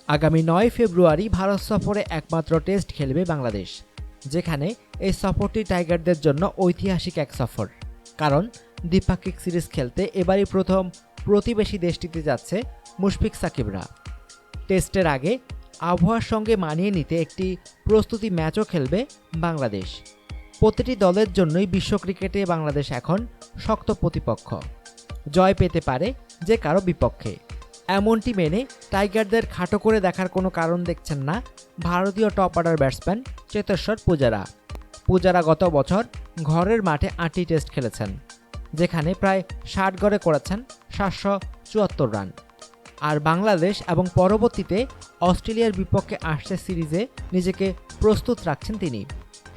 আগামী ৯ ফেব্রুয়ারি ভারত সফরে একমাত্র টেস্ট খেলবে বাংলাদেশ, যেখানে এই সফরটি টাইগারদের জন্য ঐতিহাসিক এক সফর। কারণ দ্বিপাক্ষিক সিরিজ খেলতে এবারই প্রথম প্রতিবেশী দেশটিতে যাচ্ছে মুশফিক সাকিবরা। টেস্টের আগে আবহাওয়ার সঙ্গে মানিয়ে নিতে একটি প্রস্তুতি ম্যাচও খেলবে বাংলাদেশ। প্রতিটি দলের জন্যই বিশ্ব ক্রিকেটে বাংলাদেশ এখন শক্ত প্রতিপক্ষ, জয় পেতে পারে যে কারো বিপক্ষে। এমনটি মেনে টাইগারদের খাটো করে দেখার কোনো কারণ দেখছেন না ভারতীয় top order batsman Cheteshwar Pujara গত বছর ঘরের মাঠে ৮টি টেস্ট খেলেছেন, যেখানে প্রায় ৬০ গড়ে করেছেন ৭৭৪ রান। আর বাংলাদেশ এবং পরবর্তীতে অস্ট্রেলিয়ার বিপক্ষে আসছে সিরিজে নিজেকে প্রস্তুত রাখছেন তিনি।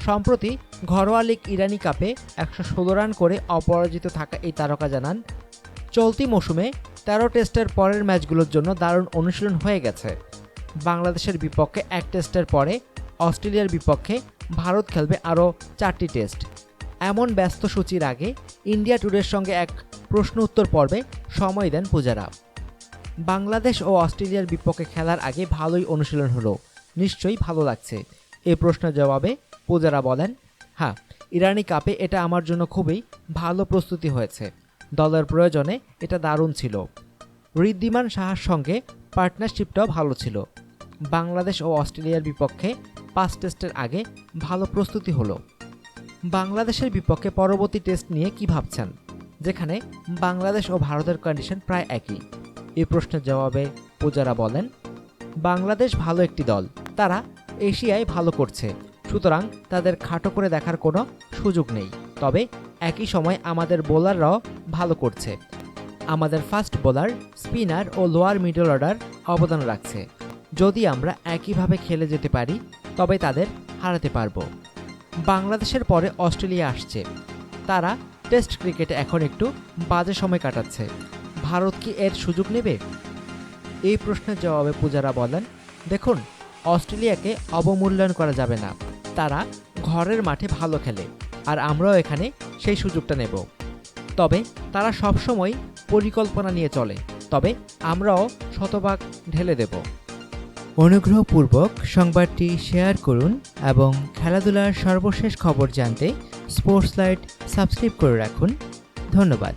সম্প্রতি ঘরোয়া লীগ ইরানি কাপে ১১৬ রান করে অপরাজিত থাকা এই তারকা জানান, চলতি মৌসুমে ১৩ টেস্টের পরের ম্যাচগুলোর জন্য দারুণ অনুশীলন হয়ে গেছে। বাংলাদেশের বিপক্ষে এক টেস্টের পরে অস্ট্রেলিয়ার বিপক্ষে ভারত খেলবে আরও ৪টি টেস্ট। এমন ব্যস্ত সূচির আগে ইন্ডিয়া টুডের সঙ্গে এক প্রশ্ন উত্তর পর্বে সময় দেন পূজারা। বাংলাদেশ ও অস্ট্রেলিয়ার বিপক্ষে খেলার আগে ভালোই অনুশীলন হলো, নিশ্চয়ই ভালো লাগছে। এই প্রশ্নের জবাবে পূজারা বলেন, হ্যাঁ, ইরানি কাপে এটা আমার জন্য খুবই ভালো প্রস্তুতি হয়েছে। দলের প্রয়োজনে এটা দারুণ ছিল। ঋদ্ধিমান সাহার সঙ্গে পার্টনারশিপটাও ভালো ছিল। বাংলাদেশ ও অস্ট্রেলিয়ার বিপক্ষে ৫ টেস্টের আগে ভালো প্রস্তুতি হলো। বাংলাদেশের বিপক্ষে পরবর্তী টেস্ট নিয়ে কি ভাবছেন, যেখানে বাংলাদেশ ও ভারতের কন্ডিশন প্রায় একই? এই প্রশ্নের জবাবে পূজারা বলেন, বাংলাদেশ ভালো একটি দল, তারা এশিয়ায় ভালো করছে, সুতরাং তাদের খাটো করে দেখার কোনো সুযোগ নেই। তবে একই সময় আমাদের বোলাররাও ভালো করছে। আমাদের ফাস্ট বোলার, স্পিনার ও লোয়ার মিডল অর্ডার অবদান রাখছে। যদি আমরা একইভাবে খেলে যেতে পারি তবে তাদের হারাতে পারবো। বাংলাদেশের পরে অস্ট্রেলিয়া আসছে, তারা টেস্ট ক্রিকেটে এখন একটু বাজে সময় কাটাচ্ছে। ভারত কি এর সুযোগ নেবে? এই প্রশ্নের জবাবে পূজারা বলেন, দেখুন, অস্ট্রেলিয়াকে অবমূল্যায়ন করা যাবে না। তারা ঘরের মাঠে ভালো খেলে, আর আমরাও এখানে সেই সুযোগটা নেব। তবে তারা সবসময় পরিকল্পনা নিয়ে চলে, তবে আমরাও শতভাগ ঢেলে দেব। অনুগ্রহপূর্বক সংবাদটি শেয়ার করুন এবং খেলাধুলার সর্বশেষ খবর জানতে স্পোর্টস লাইট সাবস্ক্রাইব করে রাখুন। ধন্যবাদ।